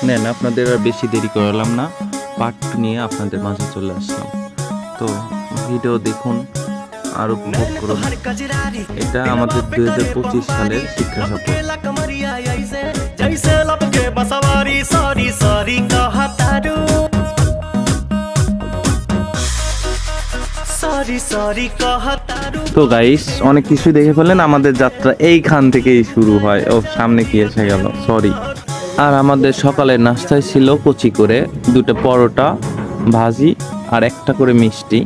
নেন, আপনাদের আর বেশি দেরি করালাম না, পার্ট নিয়ে আপনাদের মাঝে চলে আসলাম। তো ভিডিও দেখুন আর উপভোগ করুন। এটা আমাদের 2025 সালের শিক্ষা সফর। তো গাইস, অনেক কিছুই দেখে ফেললেন। আমাদের যাত্রা এইখান থেকেই শুরু হয়। ও সামনে কি এসে গেল, সরি। আর আমাদের সকালের নাস্তায় ছিল কচি করে 2টা পরোটা, ভাজি আর একটা করে মিষ্টি।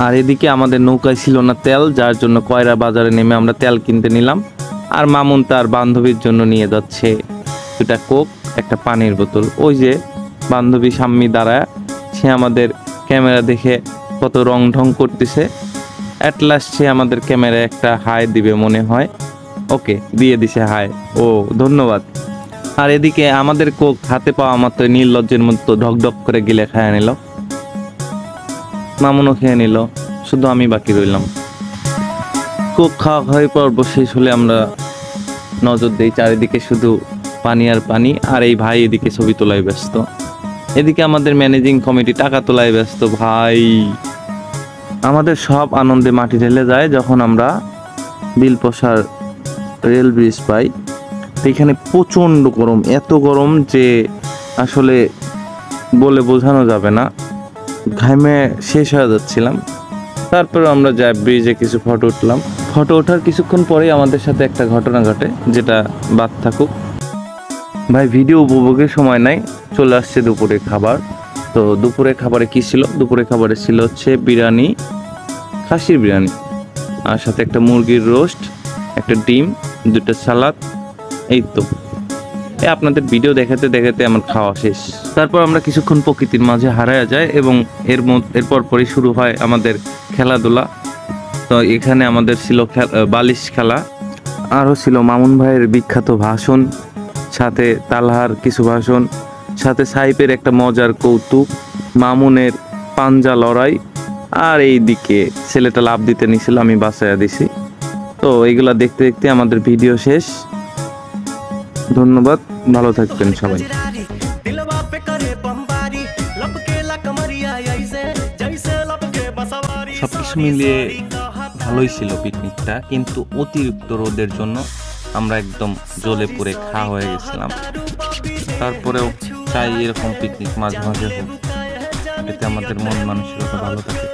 আর এদিকে আমাদের নৌকায় ছিল না তেল, যার জন্য কয়রা বাজারে নেমে আমরা তেল কিনতে নিলাম। আর মামুন তার বান্ধবীর জন্য নিয়ে যাচ্ছে 2টা কোক, একটা পানির বোতল। ওই যে বান্ধবী সাম্মি দাঁড়ায়, সে আমাদের ক্যামেরা দেখে কত রং ঢং করতেছে। অ্যাট লাস্ট সে আমাদের ক্যামেরায় একটা হাই দিবে মনে হয়। ওকে, দিয়ে দিছে হাই। ও ধন্যবাদ। আর এদিকে আমাদের কোক হাতে পাওয়া মাত্র নির্লজ্জের মতো ঢকঢক করে গিলে খায় নিল। মামুনও খেয়ে নিল, শুধু আমি বাকি রইলাম। কোক খাওয়া হয়ে পর শেষ হলে আমরা নজর দেই, চারিদিকে শুধু পানি আর পানি। আর এই ভাই এদিকে ছবি তোলায় ব্যস্ত, এদিকে আমাদের ম্যানেজিং কমিটি টাকা তোলায় ব্যস্ত। ভাই, আমাদের সব আনন্দে মাটি ঢেলে যায় যখন আমরা বিলপসার রেল ব্রিজ পাই। এখানে প্রচণ্ড গরম, এত গরম যে আসলে বলে বোঝানো যাবে না। ঘামে শেষ হয়ে যাচ্ছিলাম। তারপরে আমরা যাই ব্রিজে কিছু ফটো উঠলাম। ফটো ওঠার কিছুক্ষণ পরেই আমাদের সাথে একটা ঘটনা ঘটে, যেটা বাদ থাকুক। ভাই, ভিডিও উপভোগের সময় নাই, চলে আসছে দুপুরে খাবার। তো দুপুরে খাবারে কি ছিল? দুপুরে খাবারে ছিল হচ্ছে বিরিয়ানি, খাসির বিরিয়ানি, আর সাথে একটা মুরগির রোস্ট, একটা ডিম, 2টা সালাদ। এই তো, আপনাদের ভিডিও দেখাতে দেখাতে আমার খাওয়া শেষ। তারপর আমরা কিছুক্ষণ প্রকৃতির মাঝে হারায়া যায় এবং এরপর পরই শুরু হয় আমাদের খেলাধুলা। তো এখানে আমাদের ছিল বালিশ খেলা, আরও ছিল মামুন ভাইয়ের বিখ্যাত ভাষণ, সাথে তালহার কিছু ভাষণ, সাথে সাইপের একটা মজার কৌতুক, মামুনের পাঞ্জা লড়াই। আর এই দিকে ছেলেটা লাভ দিতে নিছিল, আমি বাঁচাইয়া দিছি। তো এইগুলা দেখতে দেখতে আমাদের ভিডিও শেষ। ধন্যবাদ, ভালো থাকবেন সবাই। সবকিছু মিলিয়ে ভালোই ছিল পিকনিকটা, কিন্তু অতিরিক্ত রোদের জন্য আমরা একদম জ্বলে পুড়ে খাওয়া হয়ে গেছিলাম। তারপরেও চাই এরকম পিকনিক মাঝে মাঝে হোক, এতে আমাদের মন মানসিকতা ভালো থাকে,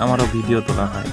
আমারও ভিডিও তোলা হয়।